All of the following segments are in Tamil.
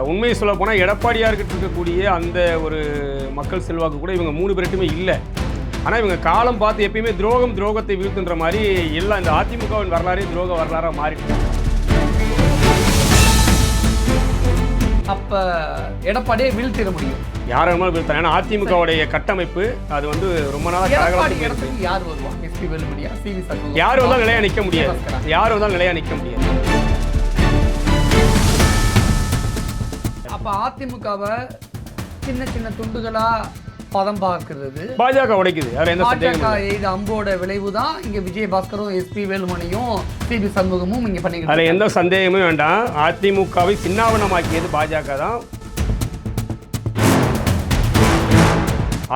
உண்மையை சொல்ல போனால் எடப்பாடியார்கிட்ட இருக்கக்கூடிய அந்த ஒரு மக்கள் செல்வாக்கு கூட இவங்க 3 பேருக்குமே இல்லை. ஆனால் இவங்க காலம் பார்த்து எப்பயுமே துரோகத்தை வீழ்த்துன்ற மாதிரி எல்லாம் இந்த அதிமுகவின் வரலாறே துரோக வரலாறாக மாறிட்டு. அப்போ எடப்பாடியை வீழ்த்திட முடியும், யார் வேணுமாலும் வீழ்த்தலாம். ஏன்னா அதிமுகவுடைய கட்டமைப்பு அது வந்து ரொம்ப நாளாக யார் வருவாங்க? எஸ்பி வேலுமணியா, சிவி சண்முகம், யார் வந்தாலும் நிலையா நிற்க முடியாது. யார் வந்தாலும் நிலையா நிற்க முடியாது. அப்போ அதிமுகவை சின்ன சின்ன துண்டுகளா பதம் பார்க்கிறது பாஜக உடைக்குது. பாஜக இது அம்போட விளைவு தான் இங்க விஜயபாஸ்கரும் எஸ்பி வேலுமணியும் சிபி சண்முகமும் இங்க பண்ணிக்கிட்டு. அதில் எந்த சந்தேகமும் வேண்டாம். அதிமுகவை சின்னாவனமாக்கியது பாஜக தான்.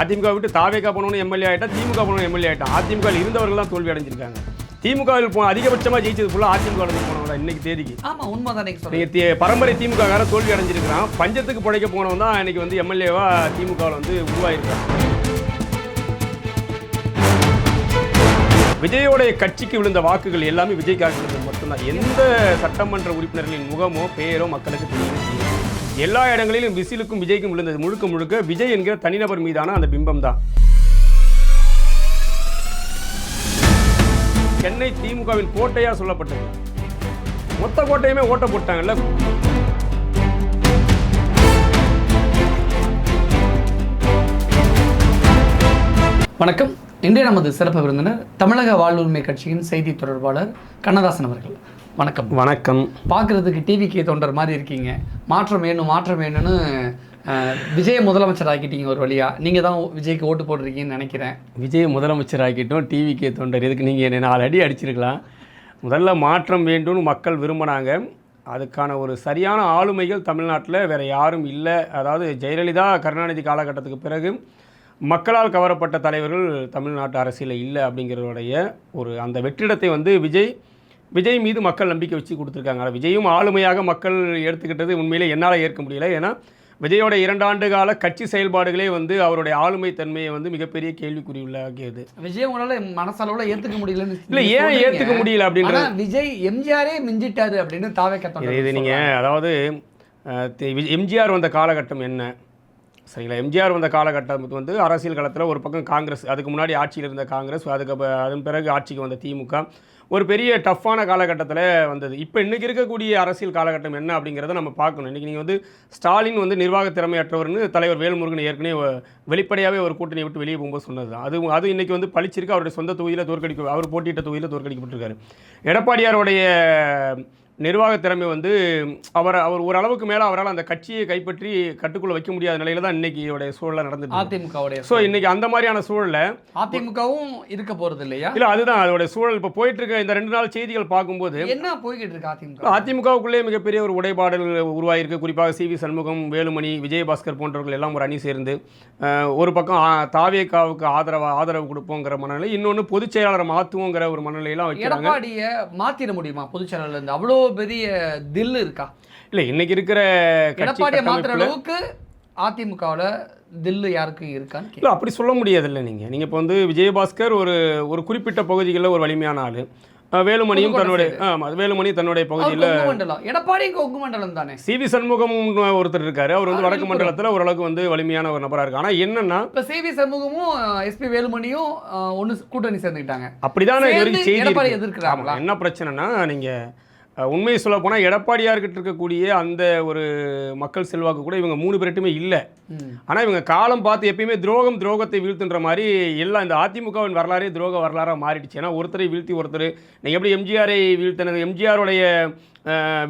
அதிமுக விட்டு தாவேகா போனவனு எம்எல்ஏ ஆகிட்டா, திமுக போனவனு எம்எல்ஏ ஆகிட்டான். அதிமுகவில் இருந்தவர்கள் தான் தோல்வி அடைஞ்சிருக்காங்க. திமுகவில் அதிகபட்சமாக ஜெயிச்சது ஃபுல்லாக அதிமுக போனவங்க தான் இன்னைக்கு தேதிக்கு. ஆமாம், உண்மைதான். நீங்கள் பரம்பரை திமுக தோல்வி அடைஞ்சிருக்கிறான். பஞ்சத்துக்கு பிழைக்க போனவன் தான் இன்னைக்கு வந்து எம்எல்ஏவா திமுகவில் வந்து உருவாயிருக்கான். விஜயோடைய கட்சிக்கு விழுந்த வாக்குகள் எல்லாமே விஜய்க்காக விழுந்தது மட்டும்தான். எந்த சட்டமன்ற உறுப்பினர்களின் முகமோ பெயரோ மக்களுக்கு தெரியவே தெரியும். எல்லா இடங்களிலும் விசிலுக்கும் விஜய்க்கும் விழுந்தது முழுக்க முழுக்க விஜய் என்கிற தனிநபர் மீதான அந்த பிம்பம் தான். சென்னை திமுகவின் கோட்டையா சொல்லப்பட்டது. மொத்த கோட்டையுமே ஓட்ட போட்டாங்கல்ல. வணக்கம். இன்றைய நமது சிறப்பு விருந்தினர் தமிழக வாழ்வுரிமை கட்சியின் செய்தி தொடர்பாளர் கண்ணதாசன் அவர்கள். வணக்கம். வணக்கம். பார்க்குறதுக்கு டிவிக்கே தொண்டர் மாதிரி இருக்கீங்க. மாற்றம் வேணும்னு விஜய் முதலமைச்சர் ஆக்கிட்டீங்க ஒரு வழியா. நீங்கள் தான் விஜய்க்கு ஓட்டு போடுறீங்கன்னு நினைக்கிறேன். விஜய் முதலமைச்சர் ஆக்கிட்டோம், டிவிக்கே தொண்டர். இதுக்கு நீங்கள் என்ன 4 அடி அடிச்சிருக்கலாம். முதல்ல மாற்றம் வேண்டும்னு மக்கள் விரும்பினாங்க. அதுக்கான ஒரு சரியான ஆளுமைகள் தமிழ்நாட்டில் வேறு யாரும் இல்லை. அதாவது ஜெயலலிதா கருணாநிதி காலகட்டத்துக்கு பிறகு மக்களால் கவரப்பட்ட தலைவர்கள் தமிழ்நாட்டு அரசியலில் இல்லை அப்படிங்கிறதுடைய ஒரு அந்த வெற்றிடத்தை வந்து விஜய் மீது மக்கள் நம்பிக்கை வச்சு கொடுத்துருக்காங்க. விஜயும் ஆளுமையாக மக்கள் எடுத்துக்கிட்டது உண்மையிலே என்னால் ஏற்க முடியல. ஏன்னா விஜயோட 2 ஆண்டு கால கட்சி செயல்பாடுகளே வந்து அவருடைய ஆளுமை தன்மையை வந்து மிகப்பெரிய கேள்விக்குறி உள்ளாக்கியது. விஜய் உங்களால் மனசளவில் ஏற்றுக்க முடியலன்னு இல்லை. ஏன் ஏற்றுக்க முடியல அப்படின்னா விஜய் எம்ஜிஆரே மிஞ்சிட்டாரு அப்படின்னு தாவேக்கா. இது நீங்கள் அதாவது எம்ஜிஆர் வந்த காலகட்டம் என்ன சரிங்களா? எம்ஜிஆர் வந்த காலகட்டம் வந்து அரசியல் களத்தில் ஒரு பக்கம் காங்கிரஸ், அதுக்கு முன்னாடி ஆட்சியில் இருந்த காங்கிரஸ், அதன் பிறகு ஆட்சிக்கு வந்த திமுக ஒரு பெரிய டஃப்பான காலகட்டத்தில் வந்தது. இப்போ இன்றைக்கி இருக்கக்கூடிய அரசியல் காலகட்டம் என்ன அப்படிங்கிறத நம்ம பார்க்கணும். இன்றைக்கி நீங்கள் வந்து ஸ்டாலின் வந்து நிர்வாக திறமையற்றவர்னு தலைவர் வேல்முருகன் ஏற்கனவே வெளிப்படையாகவே ஒரு கூட்டணியை விட்டு வெளியே போகும்போது சொன்னது தான். அது இன்றைக்கி வந்து பழிச்சிருக்கு. அவருடைய சொந்த தொகுதியில் அவர் போட்டியிட்ட தொகுதியில் தோற்கடிக்கப்பட்டிருக்காரு. எடப்பாடியாருடைய நிர்வாக திறமை வந்து அவர் ஓரளவுக்கு மேலே அவரால் அந்த கட்சியை கைப்பற்றி கட்டுக்குள்ளே வைக்க முடியாத நிலையில தான் இன்னைக்கு சூழலில் நடந்துட்டு அதிமுகவுடைய. ஸோ இன்னைக்கு அந்த மாதிரியான சூழலில் அதிமுகவும் இருக்க போகிறது இல்லையா? இல்லை, அதுதான் அதோட சூழல். இப்போ போயிட்டு இருக்க இந்த 2 நாள் செய்திகள் பார்க்கும்போது என்ன போய்கிட்டு இருக்கு அதிமுகவுக்குள்ளே மிகப்பெரிய ஒரு உடைபாடுகள் உருவாயிருக்கு. குறிப்பாக சிவி சண்முகம், வேலுமணி, விஜயபாஸ்கர் போன்றவர்கள் எல்லாம் ஒரு அணி சேர்ந்து ஒரு பக்கம் தாவேகாவுக்கு ஆதரவு கொடுப்போங்கிற மனநிலை, இன்னொன்று பொதுச் செயலாளரை மாற்றுவோங்கிற ஒரு மனநிலையெல்லாம் வைக்கிறாங்க. எடப்பாடியை மாற்றிட முடியுமா பொதுச் செயலாளர் இருந்து? அவ்வளோ பெரிய தில் இருக்கா? இல்லை, இன்னைக்கு இருக்கிற எடப்பாடியை மாற்றுற அளவுக்கு அதிமுகவில் தில்லு யாருக்கும் இருக்கான்னு இல்லை, அப்படி சொல்ல முடியாதுல்ல. நீங்கள் இப்போ வந்து விஜயபாஸ்கர் ஒரு குறிப்பிட்ட பகுதிகளில் ஒரு வலிமையான ஆள். வேலுமணியும் தன்னுடைய பகுதியில். எடப்பாடி கொங்கு மண்டலம் தானே. சிவி சண்முகம் ஒருத்தர் இருக்காரு. அவர் வந்து வடக்கு மண்டலத்தில் ஓரளவுக்கு வந்து வலிமையான ஒரு நபராக இருக்கு. ஆனால் என்னன்னா இப்போ சிவி சண்முகமும் எஸ்பி வேலுமணியும் ஒன்று கூட்டணி சேர்ந்துக்கிட்டாங்க. அப்படிதான் எடப்பாடி எதிர்க்கிறாங்க. என்ன பிரச்சனைனா, நீங்கள் உண்மையை சொல்ல போனால் எடப்பாடியார்கிட்ட இருக்கக்கூடிய அந்த ஒரு மக்கள் செல்வாக்கு கூட இவங்க 3 பேருக்குமே இல்லை. ஆனால் இவங்க காலம் பார்த்து எப்பயுமே துரோகத்தை வீழ்த்துன்ற மாதிரி எல்லாம் இந்த அதிமுகவின் வரலாறே துரோக வரலாறாக மாறிடுச்சு. ஏன்னா ஒருத்தரை வீழ்த்தி ஒருத்தர். நீங்கள் எப்படி எம்ஜிஆரை வீழ்த்தினது, எம்ஜிஆருடைய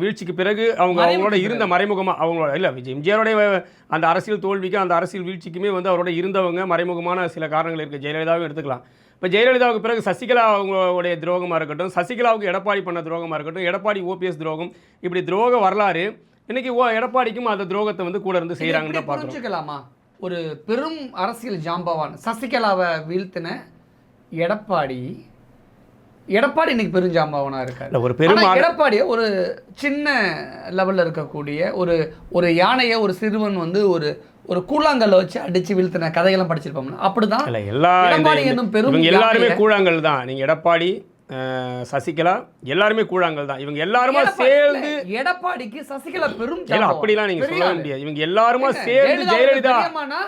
வீழ்ச்சிக்கு பிறகு அவங்களோட இருந்த மறைமுகமாக அவங்களோட இல்லை எம்ஜிஆருடைய அந்த அரசியல் தோல்விக்கு அந்த அரசியல் வீழ்ச்சிக்குமே வந்து அவரோட இருந்தவங்க மறைமுகமான சில காரணங்கள் இருக்குது. ஜெயலலிதாவும் எடுத்துக்கலாம். இப்போ ஜெயலலிதாவுக்கு பிறகு சசிகலா அவங்களுடைய துரோகமாக இருக்கட்டும், சசிகலாவுக்கு எடப்பாடி பண்ண துரோகமாக இருக்கட்டும், எடப்பாடி ஓபிஎஸ் துரோகம், இப்படி துரோக வரலாறு இன்னைக்கு எடப்பாடிக்கும் அந்த துரோகத்தை வந்து கூட இருந்து செய்கிறாங்கன்னு தான் பார்த்துக்கலாமா? ஒரு பெரும் அரசியல் ஜாம்பவான் சசிகலாவை வீழ்த்தின எடப்பாடி இன்னைக்கு பெருஞ்சாம்பவனா இருக்காரு. ஒரு பெரும் எடப்பாடியை ஒரு சின்ன லெவலில் இருக்கக்கூடிய ஒரு யானையை ஒரு சிறுவன் வந்து ஒரு கூழாங்கல்ல வச்சு அடிச்சு வீழ்த்தின கதையெல்லாம் படிச்சிருப்போம்னா அப்படிதான் எல்லாருமே கூழாங்கல் தான். நீங்க எடப்பாடி சசிகலா எல்லாருமே கூழாங்கல் தான். இவங்க எல்லாருமா எடப்பாடி- சேர்ந்து எடப்பாடிக்கு சசிகலா பெரும் இல்ல ஜாம்பவான். அப்படிலாம் நீங்க பெரிய சொல்லவே ஆளு. முடியாது. இவங்க எல்லாருமா சேர்ந்து ஜெயலலிதா ஜெயலலிதா அவர்கள் பெரியம்மானா,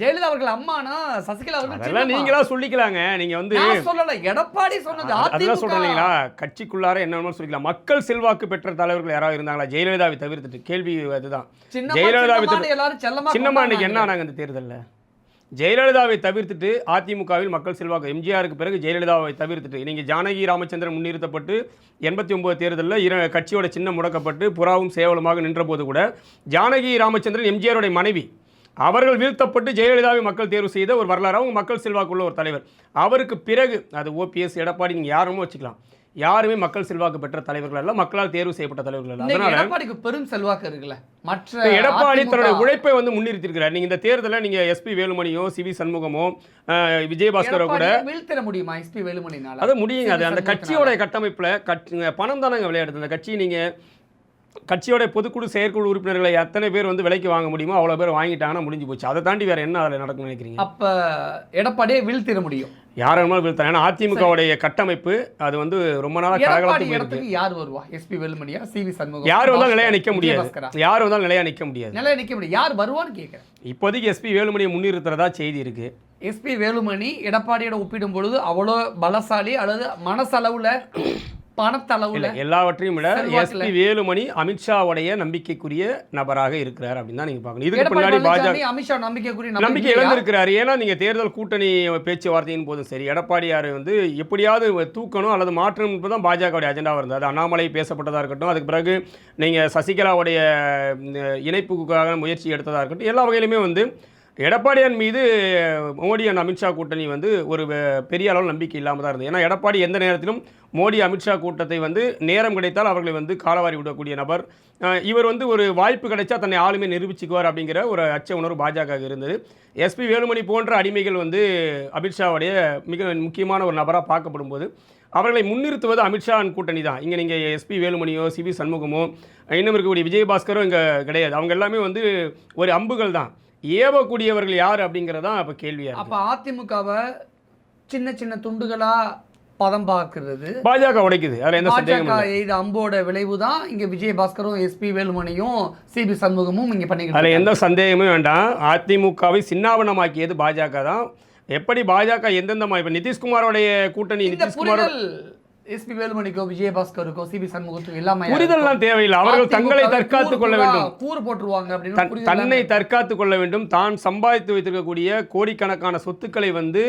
ஜெயலலிதா அவர்கள் அம்மானா, சசிகலா அவர்கள் அதெல்லாம் சின்னம்மா. நீங்களா சொல்லிக்கலாங்க. நீங்க வந்து நான் சொல்லல, எடப்பாடி சொன்னது. அதெல்லாம் அதிமுக. சொல்றேன் இல்லைங்களா, கட்சிக்குள்ளார என்ன வேணுமோ சொல்லிக்கலாம். மக்கள் செல்வாக்கு பெற்ற தலைவர்கள் யாராவது இருந்தாங்களா ஜெயலலிதாவை தவிர்த்துட்டு? கேள்வி அதுதான். சின்னம்மா, ஜெயலலிதாவை சின்னம்மான்னு எல்லாரும் செல்லமா சின்னம்மா இன்னைக்கு என்ன கொண்டாடுறாங்க. ஆனாங்க இந்த தேர்தலில்? ஜெயலலிதாவை தவிர்த்துட்டு அதிமுகவில் மக்கள் செல்வாக்கு எம்ஜிஆருக்கு பிறகு ஜெயலலிதாவை தவிர்த்துட்டு நீங்கள் ஜானகி ராமச்சந்திரன் முன்னிறுத்தப்பட்டு 89 தேர்தலில் கட்சியோட சின்னம் முடக்கப்பட்டு புறாவும் சேவலுமாக நின்றபோது கூட ஜானகி ராமச்சந்திரன் எம்ஜிஆருடைய மனைவி அவர்கள் வீழ்த்தப்பட்டு ஜெயலலிதாவை மக்கள் தேர்வு செய்த ஒரு வரலாறு. அவங்க மக்கள் செல்வாக்குள்ள ஒரு தலைவர். அவருக்கு பிறகு அது ஓபிஎஸ், எடப்பாடி, நீங்கள் யாருமோ வச்சுக்கலாம், யாருமே மக்கள் செல்வாக்கு பெற்ற தலைவர்கள் அல்ல, மக்களால் தேர்வு செய்யப்பட்ட தலைவர்கள் அல்ல. இன்னைக்கு அதனால எடப்பாடிக்கு பெரும் செல்வாக்கு இருக்குல்ல. மற்ற எடப்பாடி அதிமுக தன்னுடைய உழைப்பை வந்து முன்னிறுத்திருக்கிறார். நீங்க இந்த தேர்தலில் நீங்க எஸ்பி வேலுமணியோ சிவி சண்முகமோ விஜயபாஸ்கரோ கூட எடப்பாடியை வீழ்த்திட முடியுமா எஸ்பி வேலுமணினால? அது முடியுங்க. அது அந்த சிவி கட்சியோட கட்டமைப்புல பணம் தானங்க விளையாடுது. அந்த கட்சி நீங்க கட்சியோட பொதுக்குழு செயற்குழு உறுப்பினர்களை எத்தனை பேர் வந்து விலைக்கு வாங்க முடியுமோ அவ்வளோ பேர் வாங்கிட்டாங்கன்னா முடிஞ்சு போச்சு. அதை தாண்டி வேற என்ன அதில் நடக்கும்னு நினைக்கிறீங்க? அப்ப எடப்பாடியை வீழ்த்திட முடியும். யாரும் வீழ்த்தான். ஏன்னா அதிமுகவுடைய கட்டமைப்பு அது வந்து ரொம்ப நாளாக எடப்பாடி கலகலத்து போயிருக்கு. இடத்துக்கு யார் வருவா? எஸ்பி வேலுமணியா, சிவி சண்முகம்? யார் வந்தாலும் நிலையா நிற்க முடியாது. விஜயபாஸ்கரா? யார் வந்தாலும் நிலையா நிற்க முடியாது. நிலையா நிக்க முடியும். யார் வருவான்னு கேட்கிறேன். இப்போதைக்கு எஸ்பி வேலுமணியை முன்னிறுத்துறதா செய்தி இருக்கு. எஸ்பி வேலுமணி எடப்பாடியோட ஒப்பிடும் பொழுது அவ்வளோ பலசாலி அல்லது மனசளவுல பணத்தளவுல எல்லாவற்றையும் விட செல்வாக்குல. எஸ்பி வேலுமணி அமித்ஷாவுடைய நம்பிக்கைக்குரிய நபராக இருக்கிறார் அப்படின்னு தான் நீங்க பார்க்கணும். இதுக்கு எடப்பாடி முன்னாடி பாஜக பழனிசாமி, அமித்ஷா நம்பிக்கைக்குரிய நம்பிக்கை இல்லையா? இழந்திருக்கிறாரு. ஏன்னா நீங்க தேர்தல் கூட்டணி பேச்சுவார்த்தையின் போதும் சரி, எடப்பாடியார் வந்து எப்படியாவது தூக்கணும் அல்லது மாற்றணும் என்பதுதான் பாஜகவுடைய அஜெண்டாவாக இருந்தது. அது அண்ணாமலை பேசப்பட்டதாக இருக்கட்டும், அதுக்கு பிறகு நீங்க சசிகலாவுடைய இணைப்புக்காக முயற்சி எடுத்ததாக இருக்கட்டும், எல்லா வகையிலுமே வந்து எடப்பாடியார் மீது மோடி அண்ட் அமித்ஷா கூட்டணி வந்து ஒரு பெரிய அளவில் நம்பிக்கை இல்லாமல் தான் இருந்தது. ஏன்னா எடப்பாடி எந்த நேரத்திலும் மோடி அமித்ஷா கூட்டத்தை வந்து நேரம் கிடைத்தால் அவர்களை வந்து காலவாரி விடக்கூடிய நபர். இவர் வந்து ஒரு வாய்ப்பு கிடைச்சா தன்னை ஆளுமை நிரூபிச்சுக்குவார் அப்படிங்கிற ஒரு அச்ச உணர்வு பாஜக இருந்தது. எஸ்பி வேலுமணி போன்ற அடிமைகள் வந்து அமித்ஷாவுடைய மிக முக்கியமான ஒரு நபராக பார்க்கப்படும் போது அவர்களை முன்னிறுத்துவது அமித்ஷா கூட்டணி தான். இங்கே நீங்கள் எஸ்பி வேலுமணியோ சிவி சண்முகமோ இன்னும் இருக்கக்கூடிய விஜயபாஸ்கரோ இங்கே கிடையாது. அவங்க எல்லாமே வந்து ஒரு அம்புகள் தான். ஏவக்கூடியவர்கள் யார் அப்படிங்கிறதான் இப்போ கேள்வியாக. அப்ப அதிமுகவை சின்ன சின்ன துண்டுகளா பதம் பார்க்கிறது பாஜக உடைக்குது, அதில் எந்த சந்தேகமும் பாஜக இல்லை. இது அம்போட விளைவு தான். இங்க விஜயபாஸ்கரும் எஸ்பி வேலுமணியும் சிபி சண்முகமும் இங்க பண்ணிக்கிட்டு அதில் இருக்காங்க. எந்த சந்தேகமும் வேண்டாம். அதிமுகவை சின்னாபனமாக்கியது பாஜக தான். எப்படி பாஜக எந்தெந்த இப்போ நிதிஷ்குமாரோடைய கூட்டணி, இந்த நிதிஷ்குமாரோட புரிதல் எஸ்பி வேலுமணிக்கோ விஜயபாஸ்கருக்கோ சிபி சண்முகத்துக்கும் எல்லாமே புரிதல்லாம் தேவையில்லை. அவர்கள் தங்களை தற்காத்துக் கொள்ள வேண்டும், கூறு போட்டுருவாங்க அப்படின்னு புரிதல் தன்னை தற்காத்துக் கொள்ள வேண்டும், தான் சம்பாதித்து வைத்திருக்கக்கூடிய கோடிக்கணக்கான சொத்துக்களை வந்து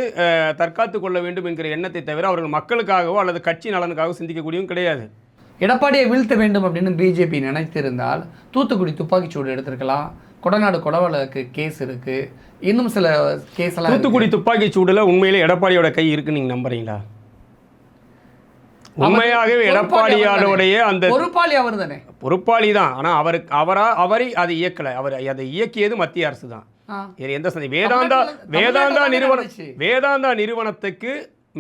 தற்காத்துக் கொள்ள வேண்டும் என்கிற எண்ணத்தை தவிர அவர்கள் மக்களுக்காகவோ அல்லது கட்சி நலனுக்காகவோ சிந்திக்கக்கூடியவும் கிடையாது. எடப்பாடியை வீழ்த்த வேண்டும் அப்படின்னு பிஜேபி நினைத்திருந்தால் தூத்துக்குடி துப்பாக்கிச்சூடு எடுத்திருக்கலாம். கொடநாடு கொடவழக்கு கேஸ் இருக்கு, இன்னும் சில கேஸ் எல்லாம். தூத்துக்குடி துப்பாக்கி சூடுல உண்மையிலே எடப்பாடியோட கை இருக்குன்னு நீங்க நம்புறீங்களா? உண்மையாகவே எடப்பாடியாருடைய அந்த பொறுப்பாளி அவர் தானே. பொறுப்பாளி தான். ஆனா அவரை அதை இயக்கல. அவர் அதை இயக்கியது மத்திய அரசு தான். எந்த வேதாந்தா நிறுவனத்துக்கு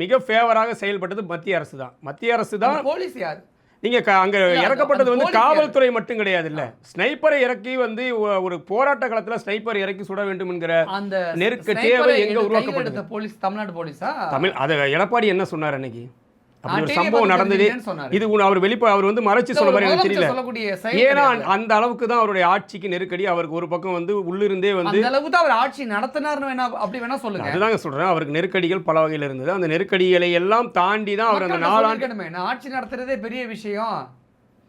மிக ஃபேவராக செயல்பட்டது மத்திய அரசு தான். மத்திய அரசு தான். போலீஸ் யார்? நீங்க அங்க இறக்கப்பட்டது வந்து காவல்துறை மட்டும் கிடையாது. இல்ல, ஸ்னைப்பரை இறக்கி வந்து ஒரு போராட்ட காலத்துல ஸ்னைப்பர் இறக்கி சுட வேண்டும் என்கிற அந்த நெருக்க தேவை எங்க உருவாக்கப்பட்டது? போலீஸ் தமிழ்நாடு போலீஸா? அது எடப்பாடி என்ன சொன்னார் அன்னைக்கு? அப்படி ஒரு சம்பவம் நடந்தது. இது அவர் அவர் வந்து மறைச்சு சொல்ல மாதிரி எனக்கு தெரியல. ஏன்னா அந்த அளவுக்கு தான் அவருடைய ஆட்சிக்கு நெருக்கடி. அவருக்கு ஒரு பக்கம் வந்து உள்ளிருந்தே வந்து அந்த அளவுக்கு தான் அவர் ஆட்சி நடத்தினார்னு வேணா அப்படி வேணா சொல்லுங்க. அதுதாங்க சொல்றேன். அவருக்கு நெருக்கடிகள் பல வகையில் இருந்தது. அந்த நெருக்கடிகளை எல்லாம் தாண்டி தான் அவர் அந்த 4 ஆண்டு ஆட்சி நடத்துறதே பெரிய விஷயம்.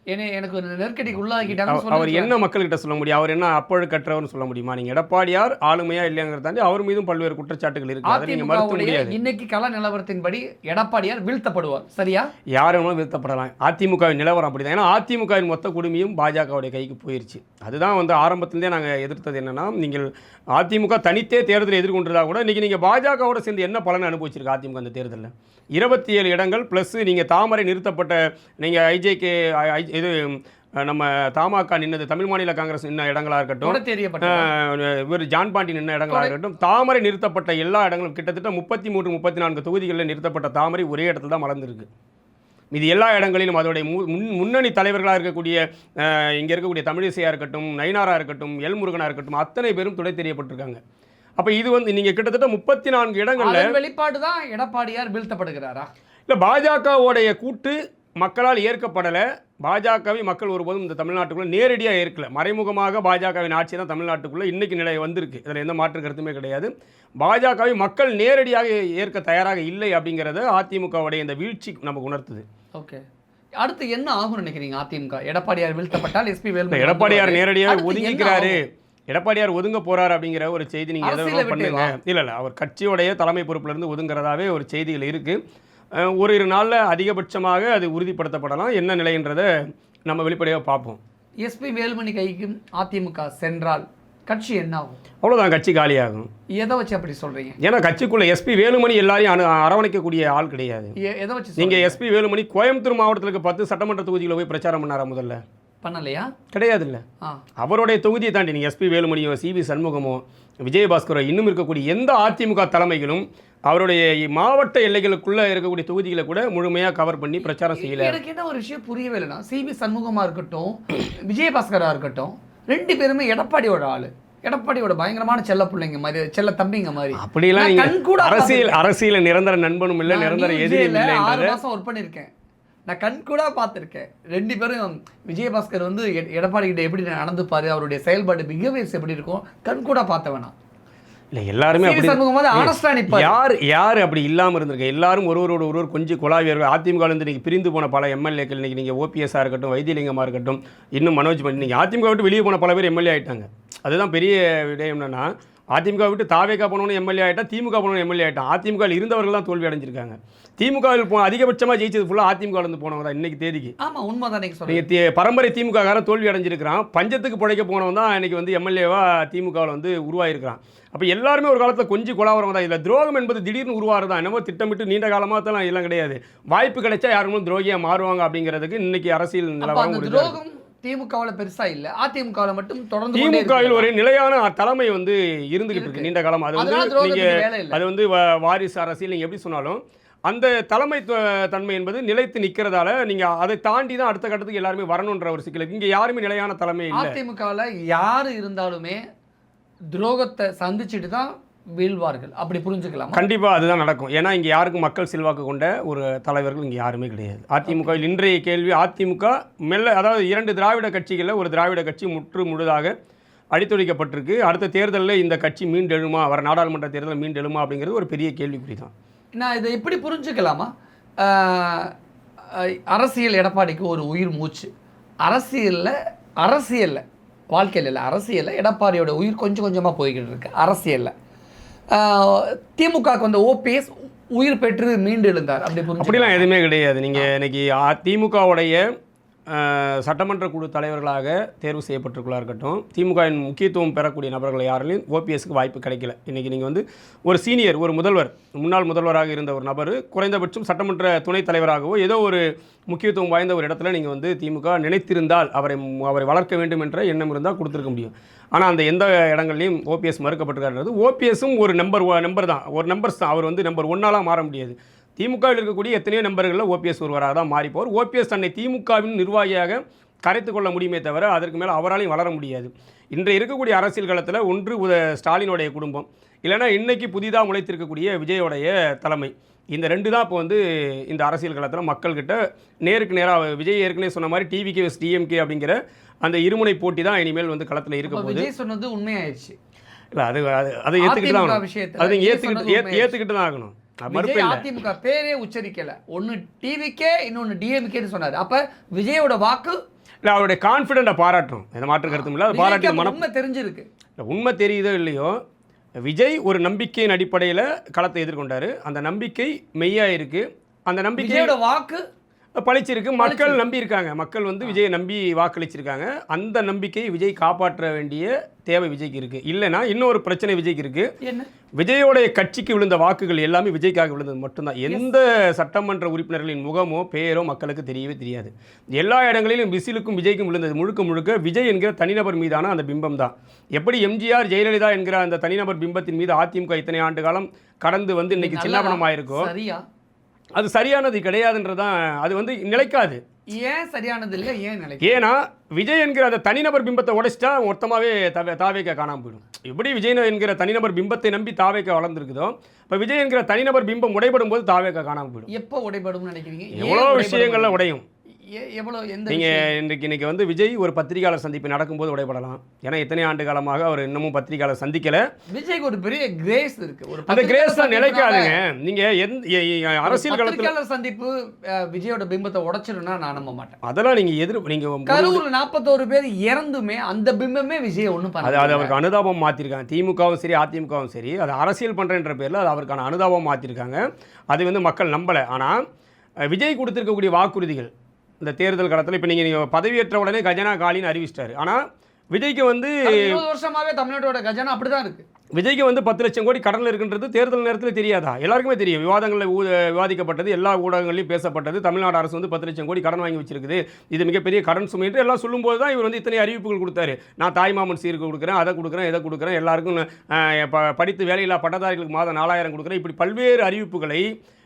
எனக்கு ஒரு நெருக்கடிக்கு உள்ளாக்கிட்டாங்க. அவர் என்ன மக்கள்கிட்ட சொல்ல முடியும்? அவர் என்ன அப்பழுக்கற்றவர்னு சொல்ல முடியுமா? நீங்க எடப்பாடியார் ஆளுமையா இல்லையாங்கிறத தாண்டி அவர் மீதும் பல்வேறு குற்றச்சாட்டுகள் இருக்கு. அதை நீங்க மறுக்க முடியாது. இன்னைக்கு கள நிலவரத்தின்படி எடப்பாடியார் வீழ்த்தப்படுவார். சரியா? யாரும் வீழ்த்தப்படலாம். அதிமுகவின் நிலவரம் அப்படிதான். ஏன்னா அதிமுகவின் மொத்த குடுமையும் பாஜகவுடைய கைக்கு போயிருச்சு. அதுதான் வந்து ஆரம்பத்திலேருந்தே நாங்கள் எதிர்த்தது. என்னன்னா, நீங்கள் அதிமுக தனித்தே தேர்தலை எதிர்கொண்டதா கூட இன்னைக்கு நீங்க பாஜகவோட சேர்ந்து என்ன பலனை அனுபவிச்சிருக்கு அதிமுக அந்த தேர்தலில்? 27 இடங்கள் ப்ளஸ் நீங்கள் தாமரை நிறுத்தப்பட்ட நீங்கள் ஐஜேகே இது நம்ம தமாக நின்னது தமிழ் மாநில காங்கிரஸ் நின்ன இடங்களாக இருக்கட்டும், இவர் ஜான் பாண்டி நின்ன இடங்களாக இருக்கட்டும், தாமரை நிறுத்தப்பட்ட எல்லா இடங்களும் கிட்டத்தட்ட 33 34 தொகுதிகளில் நிறுத்தப்பட்ட தாமரை ஒரே இடத்துல தான் மலர்ந்துருக்கு. இது எல்லா இடங்களிலும் அதோடைய முன்னணி தலைவர்களாக இருக்கக்கூடிய இங்கே இருக்கக்கூடிய தமிழிசையாக இருக்கட்டும், நயினாராக இருக்கட்டும், எல் முருகனாக இருக்கட்டும், அத்தனை பேரும் துடை தெரியப்பட்டிருக்காங்க. அப்போ இது வந்து நீங்கள் கிட்டத்தட்ட 34 இடங்கள்ல வெளிப்பாடு தான் எடப்பாடியார் வீழ்த்தப்படுகிறாரா? இல்லை, பாஜகவோடைய கூட்டு மக்களால் ஏற்கப்படலை. பாஜகவை மக்கள் ஒருபோதும் இந்த தமிழ்நாட்டுக்குள்ளே நேரடியாக ஏற்கலை. மறைமுகமாக பாஜகவின் ஆட்சி தான் தமிழ்நாட்டுக்குள்ளே இன்றைக்கி நிலை வந்திருக்கு. இதில் எந்த மாற்று கருத்துமே கிடையாது. பாஜகவை மக்கள் நேரடியாக ஏற்க தயாராக இல்லை அப்படிங்கிறத அதிமுகவுடைய இந்த வீழ்ச்சி நமக்கு உணர்த்துது. ஓகே, அடுத்து என்ன ஆகும்னு நினைக்கிறீங்க? அதிமுக எடப்பாடியார் வீழ்த்தப்பட்டால் எஸ்பி வேலுமணி எடப்பாடியார் நேரடியாக ஒதுங்கிக்கிறாரு, எடப்பாடியார் ஒதுங்க போறாரு அப்படிங்கிற ஒரு செய்தி நீங்க எதாவது பண்ணுங்க. இல்ல அவர் கட்சியோடைய தலைமை பொறுப்புல இருந்து ஒதுங்குறதாவே ஒரு செய்திகள் இருக்கு. ஒரு நாள்ல அதிகபட்சமாக அது உறுதிப்படுத்தப்படலாம். என்ன நிலைன்றதை நம்ம வெளிப்படையாக பார்ப்போம். எஸ்பி வேலுமணி கைக்கு அதிமுக சென்றால் கட்சி என்ன ஆகும்? அவ்வளோதான், கட்சி காலியாகும். எதை வச்சு அப்படி சொல்றீங்க? ஏன்னா கட்சிக்குள்ள எஸ்பி வேலுமணி எல்லாரையும் அரவணைக்கக்கூடிய ஆள் கிடையாது. எதை வச்சு நீங்க எஸ்பி வேலுமணி கோயம்புத்தூர் மாவட்டத்தில் 10 சட்டமன்ற தொகுதிகளை போய் பிரச்சாரம் பண்ணாரா? முதல்ல பண்ணலையா? கிடையாது. இல்லை, அவருடைய தொகுதியை தாண்டி நீங்கள் எஸ்பி வேலுமணியோ சிவி சண்முகமோ விஜயபாஸ்கரோ இன்னும் இருக்கக்கூடிய எந்த அதிமுக தலைமைகளும் அவருடைய மாவட்ட எல்லைகளுக்குள்ள இருக்கக்கூடிய தொகுதிகளை கூட முழுமையாக கவர் பண்ணி பிரச்சாரம் செய்யல. எனக்கு என்ன ஒரு விஷயம் புரியவே இல்லைனா, சிவி சண்முகமா இருக்கட்டும் விஜயபாஸ்கரா இருக்கட்டும், 2 பேருமே எடப்பாடியோட ஆளு, எடப்பாடியோட பயங்கரமான செல்ல பிள்ளைங்க மாதிரி, செல்ல தம்பிங்க மாதிரி. அப்படிலாம் அரசியல் நிரந்தர நண்பனும் இல்லை, நிரந்தர எதிரியும் இல்லை. 6 மாசம் ஒர்க் பண்ணியிருக்கேன், நான் கண்கூட பார்த்துருக்கேன். 2 பேரும் விஜயபாஸ்கர் வந்து எடப்பாடி கிட்ட எப்படி நடந்துப்பாரு, அவருடைய செயல்பாடு பிஹேவியர்ஸ் எப்படி இருக்கும் கண்கூட பார்த்த வேணாம். இல்லை, எல்லாருமே யார் அப்படி இல்லாமல் இருந்திருக்கு. எல்லாரும் ஒருவரோடு கொஞ்சம் குழாவியர்கள். அதிமுகலேருந்து இன்றைக்கி பிரிந்து போன பல எம்எல்ஏக்கள் இன்றைக்கி நீங்கள் ஓபிஎஸ்ஸாக இருக்கட்டும், வைத்தியலிங்கமாக இருக்கட்டும், இன்னும் மனோஜ் நீங்கள் அதிமுக விட்டு வெளியே போன பல பேர் எம்எல்ஏ ஆகிட்டாங்க. அதுதான் பெரிய விடயம். என்னென்னா அதிமுக விட்டு தாவேகா போனவனு எம்எல்ஏ ஆகிட்டா, திமுக போனவனு எம்எல்ஏ ஆகிட்டான். அதிமுகவில் இருந்தவர்கள் தான் தோல்வி அடைஞ்சிருக்காங்க. திமுகவில் அதிகபட்சமாக ஜெயிச்சது ஃபுல்லாக அதிமுகலேருந்து போனவங்க தான் இன்னைக்கு தேதிக்கு. ஆமாம், உண்மை தான். நீங்கள் பரம்பரை திமுக காரன் தோல்வி அடைஞ்சிருக்கிறான். பஞ்சத்துக்கு பிழைக்க போனவன் தான் இன்னைக்கு வந்து எம்எல்ஏவாக திமுகவில் வந்து உருவாயிருக்கிறான். அப்போ எல்லாருமே ஒரு காலத்தில் கொஞ்சம் கொலாவரம் தான். இதில் துரோகம் என்பது திடீர்னு உருவாகிறது தான். என்னமோ திட்டமிட்டு நீண்ட காலமாக தான் எல்லாம் கிடையாது. வாய்ப்பு கிடைச்சா யாரும் துரோகியாக மாறுவாங்க அப்படிங்கிறதுக்கு இன்னைக்கு அரசியல் நிலவரம் திமுகவில் பெருசா இல்ல, அதிமுகவில் மட்டும் தொடர்ந்து திமுகவில் ஒரு நிலையான தலைமை வந்து இருந்துகிட்டு இருக்கு நீண்ட காலம். அது வந்து நீங்க அது வந்து வாரிசு அரசியல் நீங்க எப்படி சொன்னாலும் அந்த தலைமை தன்மை என்பது நிலைத்து நிற்கிறதால நீங்க அதை தாண்டி தான் அடுத்த கட்டத்துக்கு எல்லாருமே வரணுன்ற ஒரு சிக்கல். இங்க யாருமே நிலையான தலைமை இல்லை. அதிமுகவில் யாரு இருந்தாலுமே துரோகத்தை சந்திச்சுட்டு தான் வீழ்வார்கள், அப்படி புரிஞ்சுக்கலாம். கண்டிப்பா அதுதான் நடக்கும். ஏன்னா இங்க யாருக்கும் மக்கள் செல்வாக்கு கொண்ட ஒரு தலைவர்கள் இங்க யாருமே கிடையாது. அதிமுகவில் இன்றைய கேள்வி, அதிமுக மெல்ல, அதாவது 2 திராவிட கட்சிகளில் ஒரு திராவிட கட்சி முழுதாக அடித்தொழிக்கப்பட்டிருக்கு. அடுத்த தேர்தலில் இந்த கட்சி மீண்டெழுமா, வர நாடாளுமன்ற தேர்தலில் மீண்டெழுமா அப்படிங்கிறது ஒரு பெரிய கேள்விக்குறி தான். நான் இதை எப்படி புரிஞ்சுக்கலாமா? அரசியல் எடப்பாடிக்கு ஒரு உயிர் மூச்சு. அரசியலில் வாழ்க்கையில் இல்லை, அரசியலில் எடப்பாடியோட உயிர் கொஞ்சம் கொஞ்சமாக போய்கிட்டு இருக்கு. அரசியலில் திமுகவுக்கு வந்து ஓபிஎஸ் உயிர் பெற்று மீண்டு எழுந்தார், அப்படிலாம் எதுவுமே கிடையாது. நீங்கள் இன்னைக்கு திமுகவுடைய சட்டமன்ற குழு தலைவர்களாக தேர்வு செய்யப்பட்டிருக்கலா இருக்கட்டும், திமுகவின் முக்கியத்துவம் பெறக்கூடிய நபர்கள் யாரிலையும் ஓபிஎஸ்க்கு வாய்ப்பு கிடைக்கல. இன்றைக்கி நீங்கள் வந்து ஒரு சீனியர், ஒரு முதல்வர், முன்னாள் முதல்வராக இருந்த ஒரு நபர் குறைந்தபட்சம் சட்டமன்ற துணைத் தலைவராகவோ ஏதோ ஒரு முக்கியத்துவம் வாய்ந்த ஒரு இடத்துல நீங்கள் வந்து திமுக நினைத்திருந்தால் அவரை வளர்க்க வேண்டும் என்ற எண்ணம் இருந்தால் கொடுத்துருக்க முடியும். ஆனால் அந்த எந்த இடங்கள்லையும் ஓபிஎஸ் மறுக்கப்பட்டிருக்காருன்றது. ஓபிஎஸும் ஒரு நம்பர் தான், ஒரு நம்பர்ஸ் தான். அவர் வந்து நம்பர் 1 மாற முடியாது. திமுகவில் இருக்கக்கூடிய எத்தனையோ நம்பர்களில் ஓபிஎஸ் ஒருவராக தான் மாறிப்போர். ஓபிஎஸ் தன்னை திமுகவின் நிர்வாகியாக கரைத்து கொள்ள முடியுமே தவிர அதற்கு மேலே அவராலையும் வளர முடியாது. இன்றைய இருக்கக்கூடிய அரசியல் களத்தில் ஒன்று ஸ்டாலினுடைய குடும்பம், இல்லைனா இன்றைக்கி புதிதாக முளைத்திருக்கக்கூடிய விஜயோடைய தலைமை. இந்த 2 தான் இப்போ வந்து இந்த அரசியல் களத்தில் மக்கள்கிட்ட நேருக்கு நேராக, விஜய் ஏற்கனவே சொன்ன மாதிரி டிவிகே வெஸ் டிஎம்கே அப்படிங்கிற அந்த இருமுனை போட்டி தான் இனிமேல் வந்து களத்தில் இருக்க போகுது. விஜய் சொன்னது உண்மையாயிடுச்சு. இல்லை, அதை ஏற்றுக்கிட்டு தான் ஆகணும். அது ஏற்றுக்கிட்டு தான் ஆகணும். அதிமுக பேரே உச்சரிக்கல, ஒன்னு டிவிக்கே இன்னொன்னு டிஎம்கேன்னு சொன்னாரு. அப்ப விஜயோட வாக்கு இல்லை, அவருடைய கான்ஃபிடென்ட்டை பாராட்டும், எந்த மாற்று கருத்தும் இல்லை. அது பாராட்டி உண்மை தெரிஞ்சிருக்கு. உண்மை தெரியுதோ இல்லையோ, விஜய் ஒரு நம்பிக்கையின் அடிப்படையில் களத்தை எதிர்கொண்டாரு. அந்த நம்பிக்கை மெய்யா இருக்கு. அந்த நம்பிக்கையோட வாக்கு பழிச்சிருக்கு. மக்கள் நம்பி இருக்காங்க. மக்கள் வந்து விஜயை நம்பி வாக்களிச்சிருக்காங்க. அந்த நம்பிக்கையை விஜய் காப்பாற்ற வேண்டிய தேவை விஜய்க்கு இருக்கு. இல்லைன்னா இன்னொரு பிரச்சனை விஜய்க்கு இருக்கு. விஜயோடைய கட்சிக்கு விழுந்த வாக்குகள் எல்லாமே விஜய்க்காக விழுந்தது மட்டும்தான். எந்த சட்டமன்ற உறுப்பினர்களின் முகமோ பெயரோ மக்களுக்கு தெரியவே தெரியாது. எல்லா இடங்களிலும் விசிலுக்கும் விஜய்க்கும் விழுந்தது முழுக்க விஜய் என்கிற தனிநபர் மீதான அந்த பிம்பம் தான். எப்படி எம்ஜிஆர் ஜெயலலிதா என்கிற அந்த தனிநபர் பிம்பத்தின் மீது அதிமுக இத்தனை ஆண்டு காலம் கடந்து வந்து இன்னைக்கு சின்னாபனமாயிருக்கோ, அது சரியானது கிடையாதுன்றதான். அது வந்து நிலைக்காது. ஏன் சரியானது இல்லை, ஏன் நிலை? ஏன்னா விஜய் என்கிற அந்த தனிநபர் பிம்பத்தை உடைச்சிட்டா மொத்தமாகவே தாவேக்க காணாமல் போயிடும். எப்படி விஜய் என்கிற தனிநபர் பிம்பத்தை நம்பி தாவேக்க வளர்ந்துருக்குதோ, இப்போ விஜய் என்கிற தனிநபர் பிம்பம் உடைபடும் போது தாவேக்க காணாமல் போயிடும். எப்போ உடைபடும் நினைக்கிறீங்க? எவ்வளோ விஷயங்கள்ல உடையும். எவ்வளோ எந்த நீங்கள் இன்னைக்கு வந்து விஜய் ஒரு பத்திரிகையாளர் சந்திப்பு நடக்கும்போது உடைபடலாம். ஏன்னா இத்தனை ஆண்டு காலமாக அவர் இன்னமும் பத்திரிகையாளர் சந்திக்கல. விஜய்க்கு ஒரு பெரிய கிரேஸ் இருக்கு. அந்த கிரேஸ் தான் நிலைக்காதுங்க. நீங்கள் அரசியல் களத்தில் சந்திப்பு விஜயோட பிம்பத்தை உடைச்சிடும்னா நான் நம்ப மாட்டேன். அதெல்லாம் நீங்கள் கரூர் 41 பேர் இறந்துமே அந்த பிம்பமே விஜய் ஒன்றும் பண்ணல. அது அவருக்கு அனுதாபம் மாற்றிருக்காங்க. திமுகவும் சரி அதிமுகவும் சரி அது அரசியல் பண்ணுறன்ற பேரில் அது அவருக்கான அனுதாபம் மாற்றிருக்காங்க. அது வந்து மக்கள் நம்பலை. ஆனால் விஜய் கொடுத்துருக்கக்கூடிய வாக்குறுதிகள் இந்த தேர்தல் காலத்தில் இப்போ நீங்கள் பதவியேற்ற உடனே கஜனா காலின்னு அறிவிச்சிட்டாரு. ஆனால் விஜய்க்கு வந்து 20 வருஷமாவே தமிழ்நாட்டோட கஜனா அப்படிதான் இருக்கு. விஜய்க்கு வந்து 10 லட்சம் கோடி கடனில் இருக்குன்றது தேர்தல் நேரத்தில் தெரியாதா? எல்லாருக்குமே தெரியும். விவாதங்களில் விவாதிக்கப்பட்டது, எல்லா ஊடகங்களையும் பேசப்பட்டது. தமிழ்நாடு அரசு வந்து 10 லட்சம் கோடி கடன் வாங்கி வச்சிருக்குது, இது மிகப்பெரிய கடன் சுமை என்று எல்லாம் சொல்லும்போது தான் இவர் வந்து இத்தனை அறிவிப்புகள் கொடுத்தாரு. நான் தாய்மாமன் சீருக்கு கொடுக்குறேன், அதை கொடுக்குறேன், இதை கொடுக்குறேன், எல்லாருக்கும் படித்து வேலையில்லா பட்டதாரிகளுக்கு மாதம் 4000 கொடுக்குறேன், இப்படி பல்வேறு அறிவிப்புகளை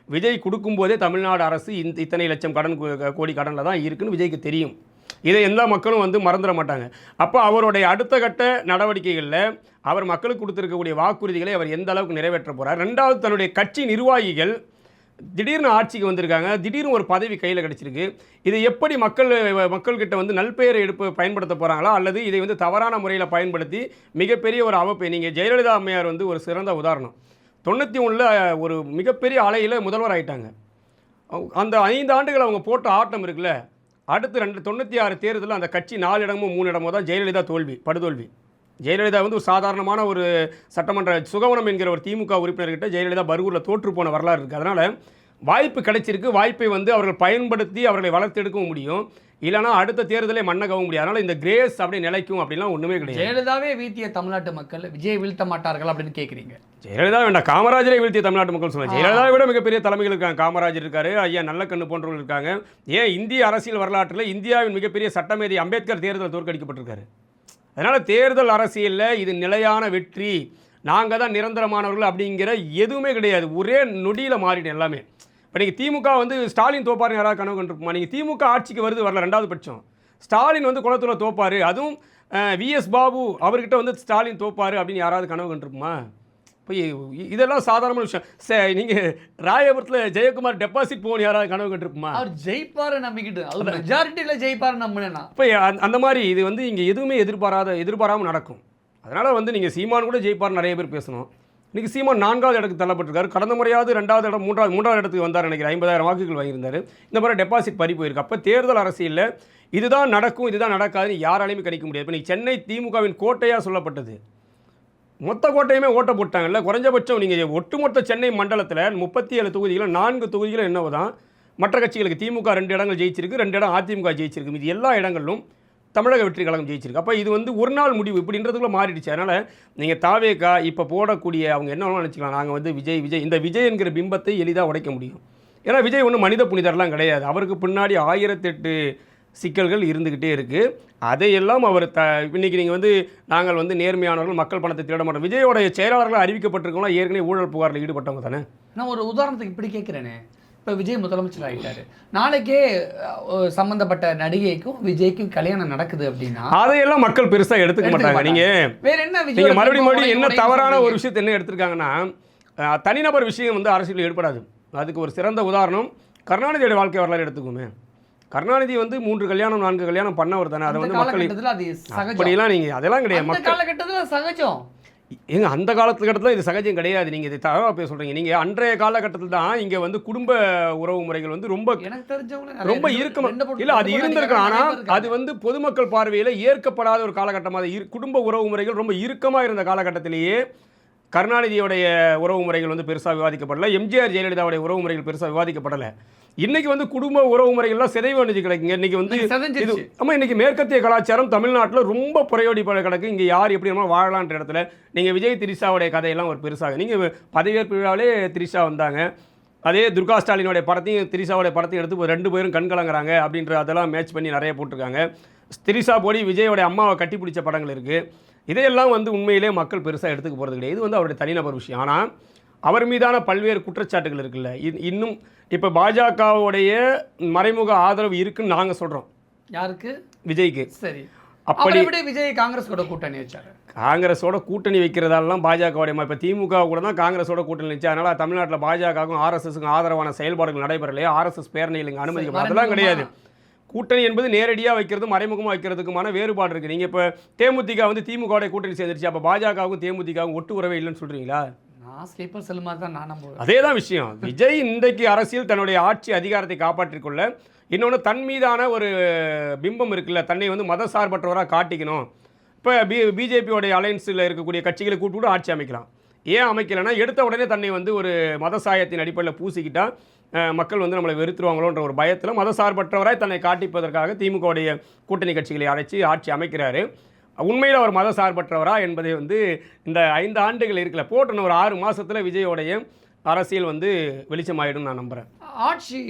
விஜய் கொடுக்கும்போதே தமிழ்நாடு அரசு இத்தனை லட்சம் கோடி கடனில் தான் இருக்குன்னு விஜய்க்கு தெரியும். இதை எல்லா மக்களும் வந்து மறந்துட மாட்டாங்க. அப்போ அவருடைய அடுத்த கட்ட நடவடிக்கைகளில் அவர் மக்களுக்கு கொடுத்துருக்கக்கூடிய வாக்குறுதிகளை அவர் எந்த அளவுக்கு நிறைவேற்ற போகிறார். ரெண்டாவது, தன்னுடைய கட்சி நிர்வாகிகள் திடீர்னு ஆட்சிக்கு வந்திருக்காங்க, திடீர்னு ஒரு பதவி கையில் கிடச்சிருக்கு, இதை எப்படி மக்கள்கிட்ட வந்து நல்பெயரை பயன்படுத்த போகிறாங்களா, அல்லது இதை வந்து தவறான முறையில் பயன்படுத்தி மிகப்பெரிய ஒரு அவப்பை. நீங்கள் ஜெயலலிதா அம்மையார் வந்து ஒரு சிறந்த உதாரணம். 91 ஒரு மிகப்பெரிய அலையில் முதல்வர் ஆகிட்டாங்க. அந்த 5 ஆண்டுகள் அவங்க போட்ட ஆட்டம் இருக்குல்ல, அடுத்து 96 தேர்தலில் அந்த கட்சி 4 இடமோ 3 இடமோ தான் ஜெயலலிதா படுதோல்வி. ஜெயலலிதா வந்து ஒரு சாதாரணமான ஒரு சட்டமன்ற சுகவனம் என்கிற ஒரு திமுக உறுப்பினர்கிட்ட ஜெயலலிதா பர்கூரில் தோற்று போன வரலாறு இருக்குது. அதனால் வாய்ப்பு கிடைச்சிருக்கு, வாய்ப்பை வந்து அவர்கள் பயன்படுத்தி அவர்களை வளர்த்தெடுக்கவும் முடியும், இல்லைனா அடுத்த தேர்தலே மண்ணை கவங்க முடியாது. அதனால் இந்த கிரேஸ் அப்படியே நிலைக்கும் அப்படிலாம் ஒன்றுமே கிடையாது. ஜெயலலிதாவே வீழ்த்திய தமிழ்நாட்டு மக்கள் விஜய் வீழ்த்த மாட்டார்கள் அப்படின்னு கேட்குறீங்க? ஜெயலலிதா வேண்டாம், காமராஜரை வீழ்த்திய தமிழ்நாட்டு மக்கள் சொல்லுவாங்க. ஜெயலலிதாவை விட மிகப்பெரிய தலைமைகள் இருக்காங்க. காமராஜர் இருக்காரு, ஐயா நல்லக்கண்ணு போன்றவர்கள் இருக்காங்க. ஏன் இந்திய அரசியல் வரலாற்றில் இந்தியாவின் மிகப்பெரிய சட்டமேதை அம்பேத்கர் தேர்தல் தோற்கடிக்கப்பட்டிருக்காரு. அதனால் தேர்தல் அரசியலில் இது நிலையான வெற்றி, நாங்கள் தான் நிரந்தரமானவர்கள் அப்படிங்கிற எதுவுமே கிடையாது. ஒரே நொடியில் மாறிடும் எல்லாமே. இப்போ நீங்கள் திமுக வந்து ஸ்டாலின் தோப்பாருன்னு யாராவது கனவு கண்டிருக்குமா? நீங்கள் திமுக ஆட்சிக்கு வருது வரல, 2வது பட்சம் ஸ்டாலின் வந்து குளத்தூரில் தோப்பார், அதுவும் விஎஸ் பாபு அவர்கிட்ட வந்து ஸ்டாலின் தோப்பார் அப்படின்னு யாராவது கனவு கண்டிருக்குமா? இப்போ இதெல்லாம் சாதாரணமான விஷயம். நீங்கள் ராயபுரத்தில் ஜெயக்குமார் டெபாசிட் போகணும் யாராவது கனவு கண்டிருக்குமா? அவர் ஜெயிப்பாரு நம்பிக்கிட்டு, அது மெஜாரிட்டியில் ஜெயிப்பாரு நம்பினேன்னா. இப்போ அந்த மாதிரி இது வந்து இங்கே எதுவுமே எதிர்பாராமல் நடக்கும். அதனால் வந்து நீங்கள் சீமான் கூட ஜெயிப்பார் நிறைய பேர் பேசணும். இன்றைக்கி சீமான் 4வது இடத்துக்கு தள்ளப்பட்டிருக்காரு. கடந்த முறையாவது 2வது இடம் 3வது இடத்துக்கு வந்தார் நினைக்கிறேன். 50,000 வாக்குகள் வாங்கியிருந்தார். இந்த மாதிரி டெபாசிட் பறி போயிருக்கு. அப்போ தேர்தல் அரசியலில் இதுதான் நடக்கும், இதுதான் நடக்காதுன்னு யாராலையுமே கணிக்க முடியாது. இப்போ நீங்கள் சென்னை திமுகவின் கோட்டையாக சொல்லப்பட்டது, மொத்த கோட்டையுமே ஓட்ட போட்டாங்கல்ல. குறைஞ்சபட்சம் நீங்கள் ஒட்டுமொத்த சென்னை மண்டலத்தில் 37 தொகுதிகளில் 4 தொகுதிகளும் என்னவோ தான் மற்ற கட்சிகளுக்கு. திமுக 2 இடங்கள் ஜெயிச்சிருக்கு, 2 இடம் அதிமுக ஜெயிச்சிருக்கு, இது எல்லா இடங்களிலும் தமிழக வெற்றி கழகம் ஜெயிச்சிருக்கு. அப்போ இது வந்து ஒரு நாள் முடிவு இப்படின்றதுக்குள்ள மாறிடுச்சு. அதனால் நீங்கள் தாவேக்கா இப்போ போடக்கூடிய அவங்க என்ன நினச்சிக்கலாம், நாங்கள் வந்து விஜய் இந்த விஜய் என்கிற பிம்பத்தை எளிதாக உடைக்க முடியும். ஏன்னா விஜய் ஒன்றும் மனித புனிதர்லாம் கிடையாது. அவருக்கு பின்னாடி 1008 சிக்கல்கள் இருந்துக்கிட்டே இருக்குது. அதையெல்லாம் அவர் இன்றைக்கி நீங்கள் வந்து நாங்கள் வந்து நேர்மையானவர்கள், மக்கள் பணத்தை தேட மாட்டோம். விஜயோடைய செயலாளர்கள் அறிவிக்கப்பட்டிருக்கவங்களாம் ஏற்கனவே ஊழல் புகாரில் ஈடுபட்டவங்க தானே. நான் ஒரு உதாரணத்துக்கு இப்படி கேட்குறேனே, இப்போ விஜய் முதலமைச்சர் ஆகிட்டாரு, நாளைக்கே சம்பந்தப்பட்ட நடிகைக்கும் விஜய்க்கும் கல்யாணம் நடக்குது அப்படின்னா அதையெல்லாம் மக்கள் பெருசாக எடுத்துக்க மாட்டாங்க. நீங்கள் வேற என்ன விஜய் மறுபடியும் என்ன தவறான ஒரு விஷயத்தை என்ன எடுத்திருக்காங்கன்னா, தனிநபர் விஷயம் வந்து அரசியலில் ஏற்படாது. அதுக்கு ஒரு சிறந்த உதாரணம் கருணாநிதியோட வாழ்க்கை வரலாறு எடுத்துக்குமே. கருணாநிதி வந்து 3 கல்யாணம் 4 கல்யாணம் பண்ணவர் தானே. அதை வந்து மக்கள் அப்படிலாம் நீங்கள் அதெல்லாம் கிடையாது. மக்கள் காலகட்டத்தில் சகஜம் ஏங்க, அந்த காலத்துக்கட்டத்தில் இது சகஜம் கிடையாது. நீங்கள் இதை தவறாக போய் சொல்கிறீங்க. நீங்கள் அன்றைய காலகட்டத்தில் தான் இங்கே வந்து குடும்ப உறவு முறைகள் வந்து ரொம்ப இறுக்கமாக இல்லை, அது இருந்திருக்கும். ஆனால் அது வந்து பொதுமக்கள் பார்வையில் ஏற்கப்படாத ஒரு காலகட்டமாக குடும்ப உறவு முறைகள் ரொம்ப இறுக்கமாக இருந்த காலகட்டத்திலேயே கருணாநிதியோடைய உறவு முறைகள் வந்து பெருசாக விவாதிக்கப்படலை. எம்ஜிஆர் ஜெயலலிதாவுடைய உறவு முறைகள் பெருசாக விவாதிக்கப்படலை. இன்றைக்கி வந்து குடும்ப உறவு முறைகள்லாம் சிதைவு அணிஞ்சு கிடக்குங்க. இன்றைக்கி வந்து இது ஆமாம், இன்றைக்கி மேற்கத்திய கலாச்சாரம் தமிழ்நாட்டில் ரொம்ப புறையோடி கிடக்கு. இங்கே யார் எப்படி நம்ம வாழலான்ற இடத்துல நீங்கள் விஜய் திரிஷாவுடைய கதையெல்லாம் ஒரு பெருசாக நீங்கள் பதவியேற்பு விழாவிலே திரிஷா வந்தாங்க. அதே துர்கா ஸ்டாலினுடைய படத்தையும் திரிஷாவுடைய படத்தையும் எடுத்து 2 பேரும் கண்கலங்குறாங்க அப்படின்ற அதெல்லாம் மேட்ச் பண்ணி நிறைய போட்டிருக்காங்க. திரிஷா போடி விஜயோடைய அம்மாவை கட்டி பிடிச்ச படங்கள் இருக்குது. இதையெல்லாம் வந்து உண்மையிலே மக்கள் பெருசாக எடுத்துக்க போகிறது கிடையாது. இது வந்து அவருடைய தனிநபர் விஷயம். ஆனால் அவர் மீதான பல்வேறு குற்றச்சாட்டுகள் இருக்குல்ல, இன்னும் இப்போ பாஜகவுடைய மறைமுக ஆதரவு இருக்குன்னு நாங்கள் சொல்கிறோம். யாருக்கு? விஜய்க்கு. சரி, அப்படி எப்படி விஜய் காங்கிரஸ் கூட கூட்டணி வச்சாரு? காங்கிரஸோட கூட்டணி வைக்கிறதாலாம் பாஜகவுடைய இப்போ திமுக கூட தான் காங்கிரஸோட கூட்டணி வச்சு. அதனால் தமிழ்நாட்டில் பாஜகவுக்கும் ஆர்எஸ்எஸ்க்கும் ஆதரவான செயல்பாடுகள் நடைபெறலையே, ஆர்எஸ்எஸ் பேரணியில் இங்கே அனுமதிக்கப்படும் அதெல்லாம் கிடையாது. கூட்டணி என்பது நேரடியாக வைக்கிறது மறைமுகமாக வைக்கிறதுக்குமான வேறுபாடு இருக்குது. நீங்கள் இப்போ தேமுதிக வந்து திமுகவுடைய கூட்டணி சேர்ந்துருச்சு, அப்போ பாஜகவுக்கும் தேமுதிகவும் ஒட்டு உறவே இல்லைன்னு சொல்கிறீங்களா? நான் ஸ்லீப்பர் செல் மாதிரி தான் நான் நம்புவேன். அதே தான் விஷயம். விஜய் இன்றைக்கு அரசியல் தன்னுடைய ஆட்சி அதிகாரத்தை காப்பாற்றிக்கொள்ள, இன்னொன்று தன் மீதான ஒரு பிம்பம் இருக்குல்ல, தன்னை வந்து மத சார்பற்றவராக காட்டிக்கணும். இப்போ பிஜேபியோடைய அலையன்ஸில் இருக்கக்கூடிய கட்சிகளை கூட்டு ஆட்சி அமைக்கலாம். ஏன் அமைக்கலைன்னா, எடுத்த உடனே தன்னை வந்து ஒரு மத சாயத்தின் அடிப்படையில் பூசிக்கிட்டால் மக்கள் வந்து நம்மளை வெறுத்துருவாங்களோன்ற ஒரு பயத்தில் மத சார்பற்றவராய் தன்னை காட்டிப்பதற்காக திமுகவுடைய கூட்டணி கட்சிகளை அழைச்சி ஆட்சி அமைக்கிறாரு. உண்மையில் அவர் மத சார்பற்றவரா என்பதை வந்து இந்த 5 ஆண்டுகள் இருக்கல, போட்டுன்னு ஒரு 6 மாதத்தில் விஜயோடைய அரசியல் வந்து வெளிச்சமாயிடும் நான் நம்புகிறேன்.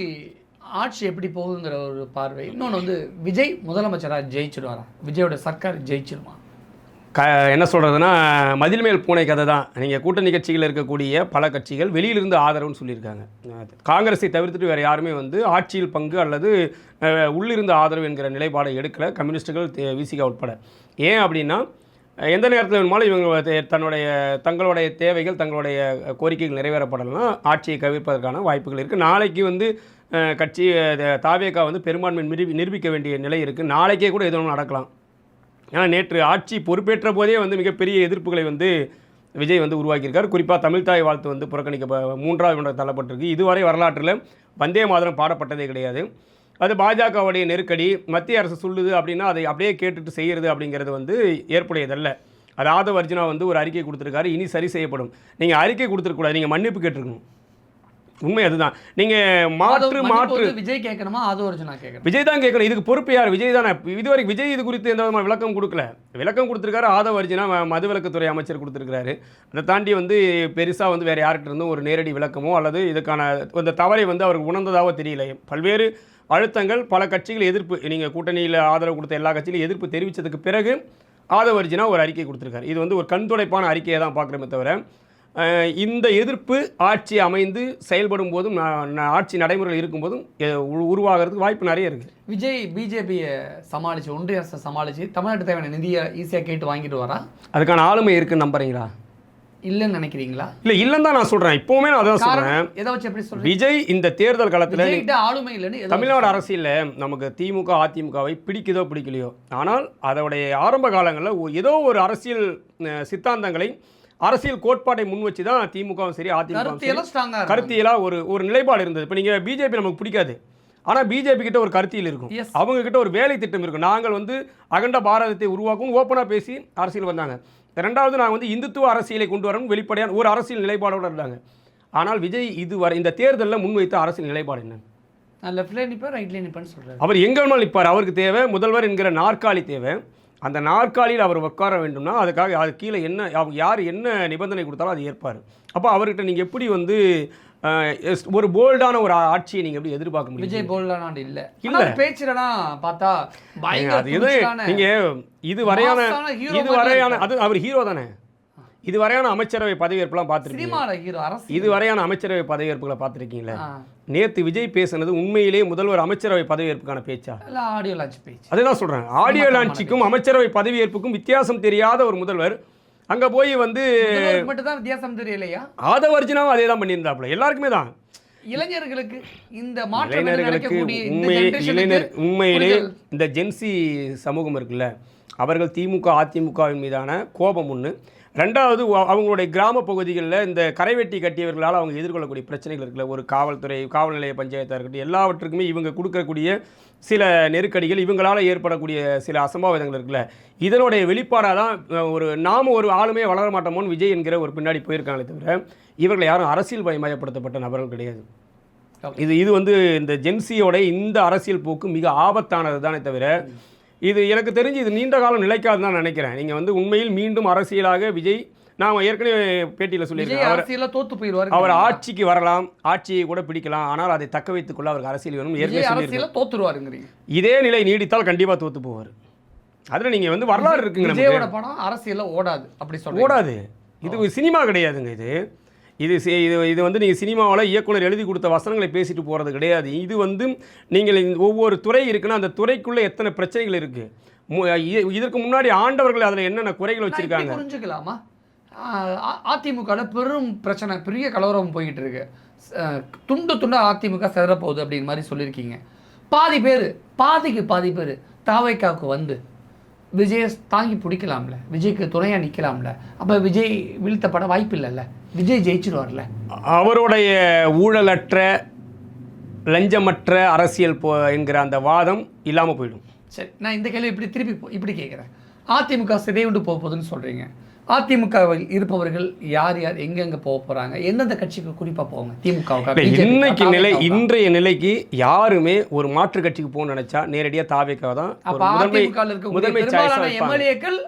ஆட்சி எப்படி போகுதுங்கிற ஒரு பார்வை. இன்னொன்று வந்து விஜய் முதலமைச்சராக ஜெயிச்சிடுவாரா? விஜயோட சர்க்கார் ஜெயிச்சிடுமா? என்ன சொல்கிறதுனா, மதில் மேல் பூனை கதை தான். நீங்கள் கூட்டணி கட்சிகள் இருக்கக்கூடிய பல கட்சிகள் வெளியிலிருந்து ஆதரவுன்னு சொல்லியிருக்காங்க. காங்கிரஸை தவிர்த்துட்டு வேறு யாருமே வந்து ஆட்சியில் பங்கு அல்லது உள்ளிருந்து ஆதரவு என்கிற நிலைப்பாடை எடுக்கலை, கம்யூனிஸ்ட்டுகள் விசிகா உட்பட. ஏன் அப்படின்னா, எந்த நேரத்தில் வேணுமாலும் இவங்க தங்களுடைய தேவைகள் தங்களுடைய கோரிக்கைகள் நிறைவேறப்படலைன்னா ஆட்சியை கவிழ்ப்பதற்கான வாய்ப்புகள் இருக்குது. நாளைக்கு வந்து கட்சி தாவேகா வந்து பெரும்பான்மை நிரூபிக்க வேண்டிய நிலை இருக்குது. நாளைக்கே கூட எதுவும் நடக்கலாம். ஏன்னா நேற்று ஆட்சி பொறுப்பேற்ற போதே வந்து மிகப்பெரிய எதிர்ப்புகளை வந்து விஜய் வந்து உருவாக்கியிருக்கார். குறிப்பாக தமிழ்தாய் வாழ்த்து வந்து புறக்கணிக்க 3வது மன்றம் தள்ளப்பட்டிருக்கு. இதுவரை வரலாற்றில் வந்தே மாதரம் பாடப்பட்டதே கிடையாது. அது பாஜகவுடைய நெருக்கடி, மத்திய அரசு சொல்லுது அப்படின்னா அதை அப்படியே கேட்டுட்டு செய்கிறது அப்படிங்கிறது வந்து ஏற்புடையதல்ல. அது ஆதவ் அர்ஜுனா வந்து ஒரு அறிக்கை கொடுத்துருக்காரு, இனி சரி செய்யப்படும். நீங்கள் அறிக்கை கொடுத்துருக்கூடாது, நீங்கள் மன்னிப்பு கேட்டிருக்கணும். உண்மை அதுதான். நீங்கள் மாற்று விஜய் கேட்கணுமா, ஆதவ் அர்ஜுனா கேட்கணும்? விஜய் தான் கேட்கணும். இதுக்கு பொறுப்பு யார்? விஜய் தானே. இதுவரைக்கும் விஜய் இது குறித்து எந்த விதமான விளக்கம் கொடுக்கல. விளக்கம் கொடுத்துருக்காரு ஆதவ் அர்ஜுனா, மதுவிலக்குத்துறை அமைச்சர் கொடுத்துருக்காரு. அதை தாண்டி வந்து பெருசாக வந்து வேறு யார்கிட்ட இருந்தும் ஒரு நேரடி விளக்கமோ அல்லது இதுக்கான இந்த தவறை வந்து அவருக்கு உணர்ந்ததாக தெரியல. பல்வேறு அழுத்தங்கள், பல கட்சிகள் எதிர்ப்பு, நீங்கள் கூட்டணியில் ஆதரவு கொடுத்த எல்லா கட்சியிலும் எதிர்ப்பு தெரிவித்ததுக்கு பிறகு ஆதவ் அர்ஜுனா ஒரு அறிக்கை கொடுத்துருக்காரு. இது வந்து ஒரு கண்துடைப்பான அறிக்கையை தான் பார்க்குறமே தவிர, இந்த எதிர்ப்பு ஆட்சி அமைந்து செயல்படும் போதும் ஆட்சி நடைமுறையில் இருக்கும்போதும் உருவாகிறதுக்கு வாய்ப்பு நிறைய இருக்குது. விஜய் பிஜேபியை சமாளித்து, ஒன்றிய அரசை சமாளித்து தமிழ்நாட்டு தேவையான நிதியை ஈஸியாக கேட்டு வாங்கிட்டு வரா? அதுக்கான ஆளுமை இருக்குன்னு நம்புறீங்களா? இல்லைன்னு நினைக்கிறீங்களா? இல்லைன்னு தான் நான் சொல்கிறேன். இப்போவுமே நான் அதான் சொல்கிறேன். எதை வச்சு எப்படி சொல்கிறேன்? விஜய் இந்த தேர்தல் காலத்தில் ஆளுமை இல்லைன்னு தமிழ்நாடு அரசியலில் நமக்கு திமுக அதிமுகவை பிடிக்குதோ பிடிக்கலையோ, ஆனால் அதோடைய ஆரம்ப காலங்களில் ஏதோ ஒரு அரசியல் சித்தாந்தங்களை, அரசியல் கோட்பாட்டை முன் வச்சு தான் திமுகவும் சரி அதிமுக கருத்தியலாக ஒரு நிலைப்பாடு இருந்தது. இப்போ நீங்கள் பிஜேபி நமக்கு பிடிக்காது, ஆனால் பிஜேபி கிட்ட ஒரு கருத்தியல் இருக்கும், அவங்க கிட்ட ஒரு வேலை திட்டம் இருக்கும். நாங்கள் வந்து அகண்ட பாரதத்தை உருவாக்கும் ஓப்பனாக பேசி அரசியல் வந்தாங்க. ரெண்டாவது, நாங்கள் வந்து இந்துத்துவ அரசியலை கொண்டு வரணும் வெளிப்படையான ஒரு அரசியல் நிலைப்பாடோடு இருந்தாங்க. ஆனால் விஜய் இதுவரை இந்த தேர்தலில் முன்வைத்த அரசியல் நிலைப்பாடு என்ன? லெஃப்ட்ல நிற்பார், ரைட்ல நிற்பான்னு சொல்கிறார். அவர் எங்கே வேணாலும் நிற்பார். அவருக்கு தேவை முதல்வர் என்கிற நாற்காலி தேவை. அந்த நாற்காலியில் அவர் உட்கார வேண்டும்னா அதுக்காக அது கீழே என்ன யார் என்ன நிபந்தனை கொடுத்தாலும் அது ஏற்பார். அப்போ அவர்கிட்ட நீங்கள் எப்படி வந்து ஒரு போல்டான ஒரு ஆட்சியை நீங்கள் எப்படி எதிர்பார்க்க முடியும்? விஜய் போல்டான இல்லை இல்லை பேச்சுலலாம் பார்த்தா நீங்கள் இதுவரையான அது அவர் ஹீரோ தானே. இதுவரையான அமைச்சரவை பதவியேற்பெல்லாம் பார்த்துருக்கீங்க? இதுவரையான அமைச்சரவை பதவியேற்புகளை பார்த்துருக்கீங்களா? நேற்று விஜய் பேசுனது உண்மையிலேயே முதல்வர் அமைச்சரவை பதவியேற்புக்கான பேச்சா? ஆடியோ லான்ச் பேச்சு. அதுதான் சொல்கிறேன். ஆடியோ லான்ச்சுக்கும் அமைச்சரவை பதவியேற்புக்கும் வித்தியாசம் தெரியாத ஒரு முதல்வர் அங்கே போய் வந்து மட்டும் தான் வித்தியாசம் தெரியலையா? ஆதவ் அர்ஜுனாவும் அதே தான் பண்ணியிருந்தாப்புல. எல்லாருக்குமே தான். இளைஞர்களுக்கு இந்த உண்மையிலே இந்த ஜென்சி சமூகம் இருக்குல்ல, அவர்கள் திமுக அதிமுகவின் மீதான கோபம் ஒன்று. ரெண்டாவது, அவங்களுடைய கிராம பகுதிகளில் இந்த கரைவெட்டி கட்டியவர்களால் அவங்க எதிர்கொள்ளக்கூடிய பிரச்சனைகள் இருக்குல்ல, ஒரு காவல்துறை, காவல் நிலைய பஞ்சாயத்தாக இருக்கட்டும், எல்லாவற்றுக்குமே இவங்க கொடுக்கக்கூடிய சில நெருக்கடிகள், இவங்களால் ஏற்படக்கூடிய சில அசம்பாவிதங்கள் இருக்குல்ல, இதனுடைய வெளிப்பாடாக தான் நாம் ஒரு ஆளுமே வளர மாட்டோமோன்னு விஜய் என்கிற ஒரு பின்னாடி போயிருக்காங்களே தவிர, இவர்கள் யாரும் அரசியல் மயப்படுத்தப்பட்ட நபர்கள் கிடையாது. இது வந்து இந்த ஜென்சியோட இந்த அரசியல் போக்கு மிக ஆபத்தானது தானே தவிர, இது எனக்கு தெரிஞ்சு இது நீண்ட காலம் நிலைக்காது தான் நினைக்கிறேன். நீங்கள் வந்து உண்மையில் மீண்டும் அரசியலாக விஜய், நான் ஏற்கனவே பேட்டியில் சொல்லியிருக்கேன், அவர் ஆட்சிக்கு வரலாம், ஆட்சியை கூட பிடிக்கலாம், ஆனால் அதை தக்க வைத்துக் கொள்ள அவருக்கு அரசியல் வேணும். ஏற்கனவே இதே நிலை நீடித்தால் கண்டிப்பாக தோற்று போவார். அதில் நீங்கள் வந்து வரலாறு இருக்குங்க. படம் அரசியலில் ஓடாது, அப்படி சொல்ல ஓடாது. இது சினிமா கிடையாதுங்க. இது வந்து நீங்கள் சினிமாவில் இயக்குனர் எழுதி கொடுத்த வசனங்களை பேசிட்டு போகிறது கிடையாது. இது வந்து நீங்கள் ஒவ்வொரு துறை இருக்குன்னா அந்த துறைக்குள்ளே எத்தனை பிரச்சனைகள் இருக்குது, இதற்கு முன்னாடி ஆண்டவர்கள் அதில் என்னென்ன குறைகள் வச்சுருக்காங்க புரிஞ்சுக்கலாமா? அதிமுகவில் பெரும் பிரச்சனை, பெரிய கலவரம் போய்கிட்டு இருக்கு. துண்டு துண்டாக அதிமுக செதறப்போகுது அப்படின்னு மாதிரி சொல்லியிருக்கீங்க. பாதிக்கு பாதி பேர் தாவைக்காவுக்கு வந்து விஜயை தாங்கி பிடிக்கலாம்ல, விஜய்க்கு துணையாக நிற்கலாம்ல. அப்போ விஜய் வீழ்த்தப்பட வாய்ப்பு இல்லைல்ல, விஜய் ஜெயிச்சிருவார்ல. அவருடைய ஊழலற்ற லஞ்சமற்ற அரசியல் என்கிற அந்த வாதம் இல்லாமல் போயிடும். சரி, நான் இந்த கேள்வி இப்படி கேட்குறேன். அதிமுக சிதைவுண்டு போக போகுதுன்னு சொல்கிறீங்க. அதிமுகவில் இருப்பவர்கள் யார் எங்கெங்க போக போறாங்க, எந்தெந்த கட்சிக்கு குறிப்பா போவாங்க? திமுக இன்றைய நிலைக்கு யாருமே ஒரு மாற்று கட்சிக்கு போகணும்னு நினைச்சா நேரடியா தாவேக்காவை தான் முதன்மை எம்எல்ஏக்கள்.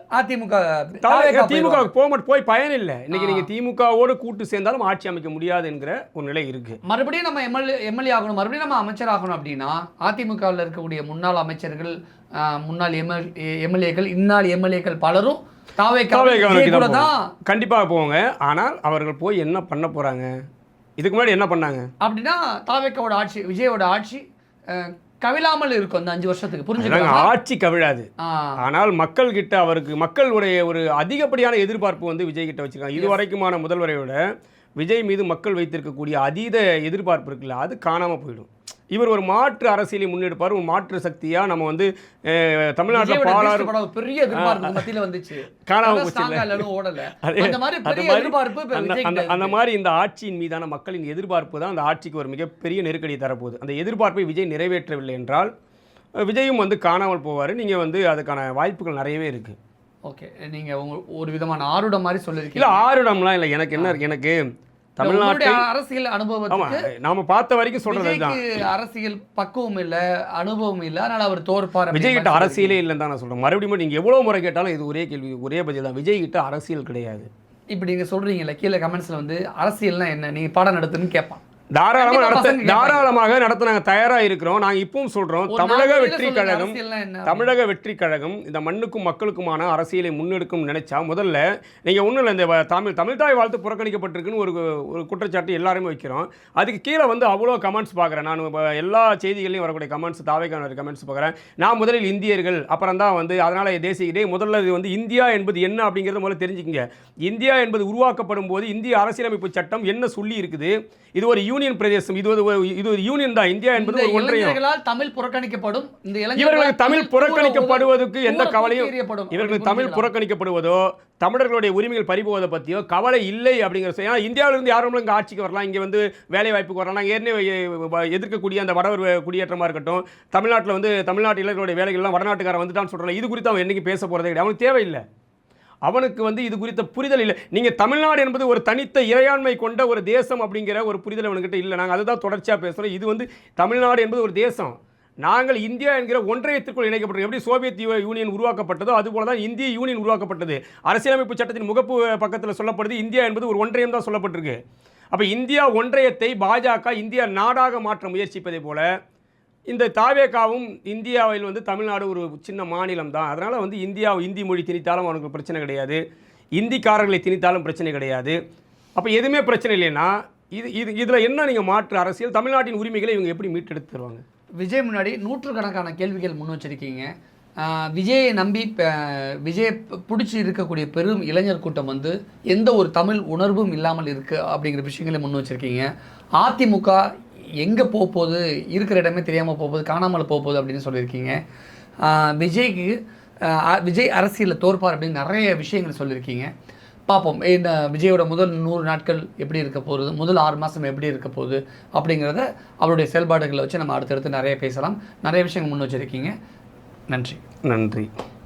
திமுக போய் பயன் இல்லை. இன்னைக்கு நீங்க திமுகவோடு கூட்டு சேர்ந்தாலும் ஆட்சி அமைக்க முடியாது என்கிற ஒரு நிலை இருக்கு. மறுபடியும் நம்ம எம்எல்ஏ ஆகணும், மறுபடியும் நம்ம அமைச்சர் ஆகணும் அப்படின்னா அதிமுகவில் இருக்கக்கூடிய முன்னாள் அமைச்சர்கள், முன்னாள் எம்எல்ஏக்கள், இந்நாள் எம்எல்ஏக்கள் பலரும் கண்டிப்பாக போவாங்க. ஆனால் அவர்கள் போய் என்ன பண்ண போறாங்க, இதுக்கு முன்னாடி என்ன பண்ணாங்க அப்படின்னா தாவேக்காவோட ஆட்சி, விஜயோட ஆட்சி கவிழாமல் இருக்கும் அந்த 5 வருஷத்துக்கு. புரிஞ்சுக்கலாங்க, ஆட்சி கவிழாது. ஆனால் மக்கள் கிட்ட மக்களுடைய ஒரு அதிகப்படியான எதிர்பார்ப்பு வந்து விஜய் கிட்ட வச்சிருக்காங்க. இதுவரைக்குமான முதல்வரை விட விஜய் மீது மக்கள் வைத்திருக்கக்கூடிய அதீத எதிர்பார்ப்பு இருக்குல்ல, அது காணாமல் போயிடும். இவர் ஒரு மாற்று அரசியலை முன்னெடுப்பார், ஒரு மாற்று சக்தியா நம்ம வந்து தமிழ்நாட்டில் பாலாறு பெரிய எதிர்பார்ப்பு மத்தியில வந்துச்சு, காணாம போச்சு. அந்த மாதிரி இந்த ஆட்சியின் மீதான மக்களின் எதிர்பார்ப்பு தான் அந்த ஆட்சிக்கு ஒரு மிகப்பெரிய நெருக்கடியை தரப்போகுது. அந்த எதிர்பார்ப்பை விஜய் நிறைவேற்றவில்லை என்றால் விஜயும் வந்து காணாமல் போவார். நீங்கள் வந்து அதுக்கான வாய்ப்புகள் நிறையவே இருக்குது. ஓகே, நீங்கள் ஒரு விதமான ஆருடம் மாதிரி சொல்லியிருக்கீங்க. இல்லை, ஆருடம்லாம் இல்லை. எனக்கு தமிழ்நாட்டு அரசியல் அனுபவம் நாம பார்த்த வரைக்கும் சொல்றதுதான். அரசியல் பக்குவம் இல்ல, அனுபவம் இல்ல, அதனால அவர் தோற்பார். விஜய் கிட்ட அரசியலே இல்லைன்னு தான் நான் சொல்றேன். மறுபடியும் நீங்க எவ்வளவு முறை கேட்டாலும் இது ஒரே கேள்வி, ஒரே பதில் தான். விஜய் கிட்ட அரசியல் கிடையாது. இப்படி நீங்க சொல்றீங்கல்ல, கீழே கமெண்ட்ஸ்ல வந்து அரசியல்னா என்ன, நீங்க பாடம் நடத்துன்னு கேட்பான். தாராளமாக நடத்த நாங்கள் தயாராக இருக்கிறோம். நாங்கள் இப்பவும் சொல்கிறோம், தமிழக வெற்றி கழகம் இந்த மண்ணுக்கும் மக்களுக்குமான அரசியலை முன்னெடுக்கும் நினைச்சா முதல்ல நீங்கள் ஒன்றும் இல்லை, இந்த தமிழ் தாய் வாழ்த்து புறக்கணிக்கப்பட்டிருக்குன்னு ஒரு குற்றச்சாட்டு எல்லாருமே வைக்கிறோம். அதுக்கு கீழே வந்து அவ்வளோ கமெண்ட்ஸ் பார்க்குறேன் நான். எல்லா செய்திகளையும் வரக்கூடிய கமெண்ட்ஸ், தாவேக்கான கமெண்ட்ஸ் பார்க்குறேன். நான் முதலில் இந்தியர்கள், அப்புறம் தான் வந்து அதனால் தேசிய முதல்ல இது வந்து இந்தியா என்பது என்ன அப்படிங்கிறத முதல்ல தெரிஞ்சுக்கங்க. இந்தியா என்பது உருவாக்கப்படும் போது இந்திய அரசியலமைப்பு சட்டம் என்ன சொல்லி இருக்குது, இது ஒரு யூனியன் பிரதேசம், இது ஒரு யூனியன் தான். இந்தியா என்பது ஒரு ஒன்றியம். தமிழ் புறக்கணிக்கப்படும். இந்த இவர்களுக்கு தமிழ் புறக்கணிக்கப்படுவதற்கு எந்த கவலையும், இவர்களுக்கு தமிழ் புறக்கணிக்கப்படுவதோ தமிழர்களுடைய உரிமைகள் பறிபோவதை பற்றியோ கவலை இல்லை அப்படிங்கிற. ஏன்னா இந்தியாவிலிருந்து யாரும் இங்கே ஆட்சிக்கு வரலாம், இங்கே வந்து வேலை வாய்ப்புக்கு வரலாம். நாங்கள் ஏற்கனவே எதிர்க்கக்கூடிய அந்த வடவர் குடியேற்றமாக இருக்கட்டும், தமிழ்நாட்டில் வந்து தமிழ்நாட்டு இளைஞர்களுடைய வேலைகள்லாம் வடநாட்டுக்காரன் வந்துட்டான்னு சொல்கிறேன். இது குறித்து அவன் என்றைக்கு பேச போகிறதே கிடையாது. அவனுக்கு தேவையில்லை, அவனுக்கு வந்து இது குறித்த புரிதல் இல்லை. நீங்கள் தமிழ்நாடு என்பது ஒரு தனித்த இறையாண்மை கொண்ட ஒரு தேசம் அப்படிங்கிற ஒரு புரிதல் அவனுக்கிட்ட இல்லை. நாங்கள் அதுதான் தொடர்ச்சியாக பேசுகிறோம். இது வந்து தமிழ்நாடு என்பது ஒரு தேசம், நாங்கள் இந்தியா என்கிற ஒன்றியத்திற்குள் இணைக்கப்பட்டது. எப்படி சோவியத் யூனியன் உருவாக்கப்பட்டதோ அதுபோல தான் இந்திய யூனியன் உருவாக்கப்பட்டது. அரசியலமைப்பு சட்டத்தின் முகப்பு பக்கத்தில் சொல்லப்படுது இந்தியா என்பது ஒரு ஒன்றியம் தான் சொல்லப்பட்டிருக்கு. அப்போ இந்தியா ஒன்றியத்தை பாஜக இந்தியா நாடாக மாற்ற முயற்சிப்பதை போல இந்த தாவேக்காவும் இந்தியாவில் வந்து தமிழ்நாடு ஒரு சின்ன மாநிலம் தான். அதனால் வந்து இந்தி மொழி திணித்தாலும் அவனுக்கு பிரச்சனை கிடையாது, இந்திக்காரர்களை திணித்தாலும் பிரச்சனை கிடையாது. அப்போ எதுவுமே பிரச்சனை இல்லைன்னா இதில் என்ன நீங்கள் மாற்று அரசியல், தமிழ்நாட்டின் உரிமைகளை இவங்க எப்படி மீட்டெடுத்து தருவாங்க? விஜய் முன்னாடி நூற்றுக்கணக்கான கேள்விகள் முன் வச்சிருக்கீங்க. விஜயை நம்பி விஜயை பிடிச்சி இருக்கக்கூடிய பெரும் இளைஞர் கூட்டம் வந்து எந்த ஒரு தமிழ் உணர்வும் இல்லாமல் இருக்குது அப்படிங்கிற விஷயங்களை முன் வச்சுருக்கீங்க. அதிமுக எங்கே போகுது, இருக்கிற இடமே தெரியாமல் போகுது, காணாமல் போகுது அப்படின்னு சொல்லியிருக்கீங்க. விஜய் அரசியலில் தோற்பார் அப்படின்னு நிறைய விஷயங்கள் சொல்லியிருக்கீங்க. பார்ப்போம், இந்த விஜயோட முதல் 100 நாட்கள் எப்படி இருக்க போகுது, முதல் 6 மாதம் எப்படி இருக்க போகுது அப்படிங்கிறத அவருடைய செயல்பாடுகளை வச்சு நம்ம அடுத்தடுத்து நிறைய பேசலாம். நிறைய விஷயங்கள் முன் வச்சுருக்கீங்க. நன்றி.